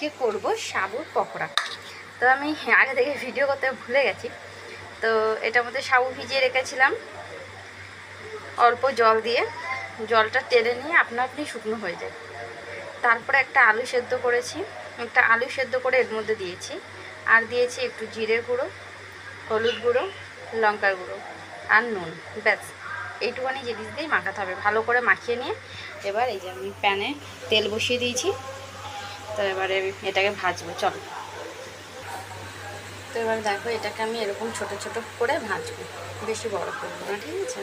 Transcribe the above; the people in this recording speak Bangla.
আজকে করব সাবুর পকোড়া। তো আমি আগে থেকে ভিডিও করতে ভুলে গেছি। তো এটার মধ্যে সাবু ভিজিয়ে রেখেছিলাম অল্প জল দিয়ে, জলটা টেনে নিয়ে আপনা আপনি শুকনো হয়ে যায়। তারপরে একটা আলু সেদ্ধ করেছি, একটা আলু সেদ্ধ করে এর মধ্যে দিয়েছি, আর দিয়েছি একটু জিরে গুঁড়ো, হলুদ গুঁড়ো, লঙ্কার গুঁড়ো আর নুন। ব্যাস এইটুখানি জিনিস দিয়েই মাখাতে হবে। ভালো করে মাখিয়ে নিয়ে এবার এই যে আমি প্যানে তেল বসিয়ে দিয়েছি। তো এবারে এটাকে ভাজবো, চলো। তো এবার দেখো এটাকে আমি এরকম ছোট ছোট করে ভাজবো, বেশি বড় করবো না, ঠিক আছে।